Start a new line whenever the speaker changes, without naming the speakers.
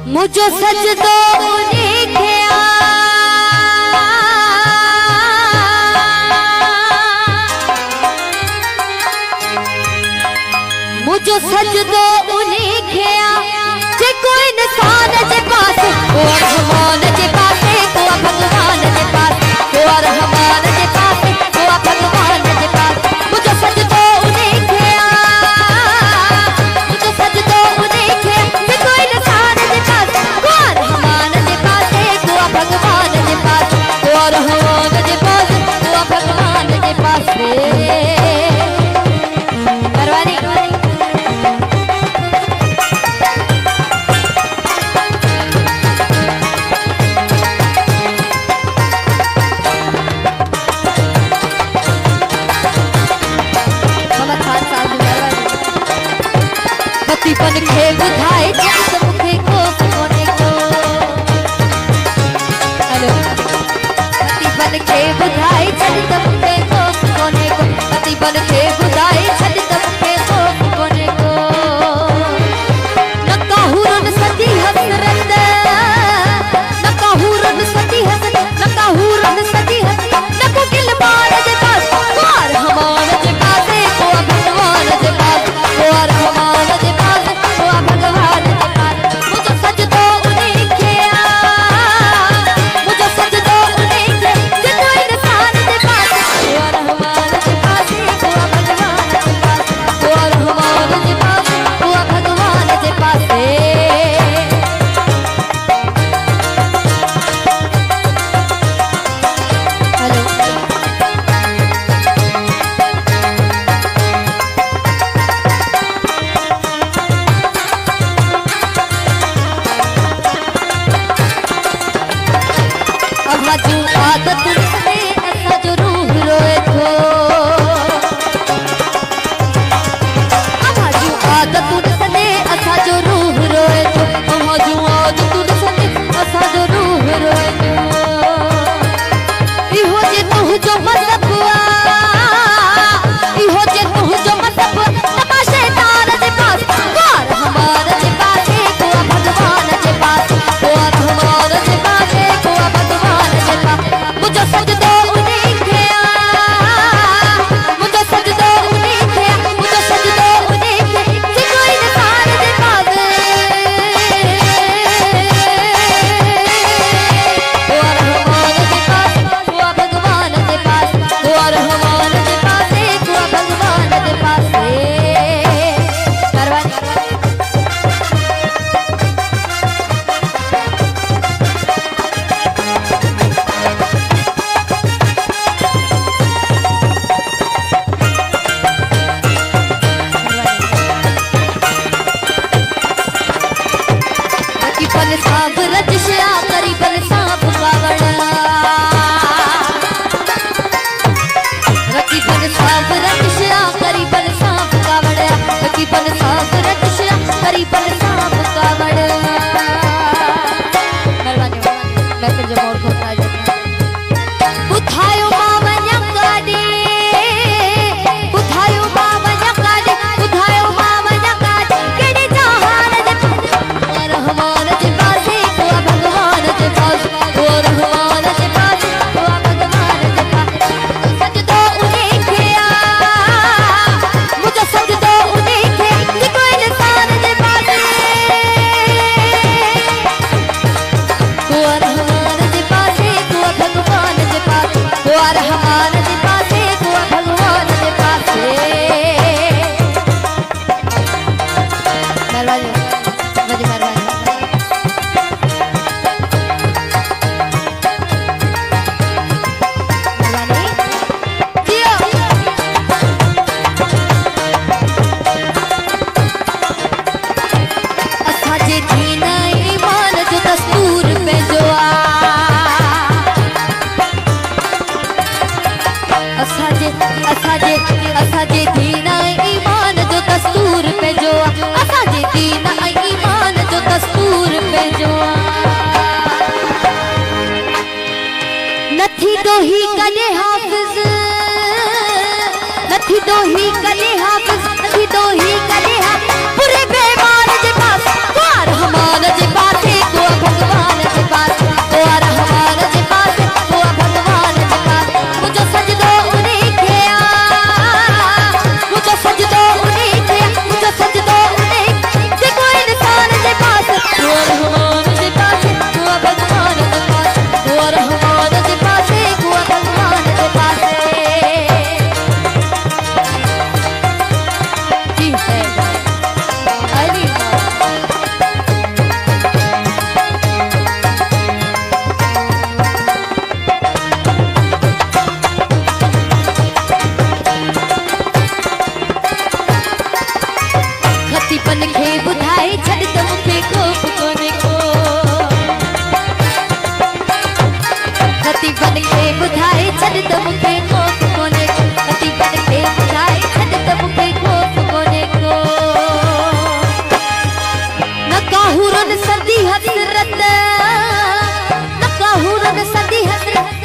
मुझो सजदो लिखिया मुझो सजदो लिखिया जे कोई इंसान जे पास वो रहमान जे पास वो भगवान जे पास वो रहमान जे पास वो भगवान जे पास मुझो सजदो लिखिया मुझो सजदो लिखिया जे कोई इंसान जे पास वो रहमान जे पास वो भगवान जे पास वो रहमान जे पास वो भगवान जे पास करवानी बन के बुधाए जब मुखे को कोने को हेलो पति बन के बुधाए जब मुखे को कोने को पति बन के बुधाए जब मुखे को कोने को न काहुरन सती हसरत न काहुरन सती हसरत न काहुरन सती हसरत न को दिल मार जे पास मार हमार जे पास को भगवान जे पास को हमार जे भगवान के पास मुझे सजदो लिखिया मुझे सजदो लिखिया जे कोई इंसान के पास वो रहमान के पास वो भगवान के पास वो रहमान के पास वो भगवान के पास आदत से ऐसा जो रूह रोए थो हमारी आदत से ऐसा जो रूह रोए थो हमारी आदत से ऐसा जो रूह रोए थो इहो जे तू जो मसबुआ इहो जे तू जो मसबुआ तमाशे तार जे पास द्वार हमारे जे पास को भगवान जे पास द्वार हमारे जे पास को भगवान जे पास मुझे सजदो लिखिया मुझे सजदो लिखिया मुझे सजदो लिखिया जे कोई इंसान जे पास वो रहमान जे पास वो भगवान जे पास वो रहमान जे पास वो भगवान जे पास करवानी पल सांप रचिया करी पल सांप कावड़ा रखी पल सांप रचिया करी पल सांप कावड़ा रखी पल सांप रचिया करी पल सांप कावड़ा मेहरबानी मैं फिर जब और खोता जाता बुधायो मावन्या काडी बुधायो मावन्या काडी बुधायो मावन्या काडी केड़ी जहान जे रहमान जे पास को भगवान जे पास वो रहमान जे पास को भगवान जे पास सजदो लिखिया मुझे सजदो लिखिया जे कोई इंसान जे पास को रहमान जे पास को भगवान जे पास को रहमान जे पास को भगवान जे पास मेहरबानी मुझे मेहरबानी असाजे दीन ईमान जो दस्तूर पे जो असाजे दीन ईमान जो दस्तूर पे जो नथी तो ही कदे हाफिज नथी तो ही कदे हाफिज नथी तो ही कदे हाफिज पूरे बेमान जे पास द्वार हमान जे पासे कहूरन सदी हसरत न कहूरन सदी हसरत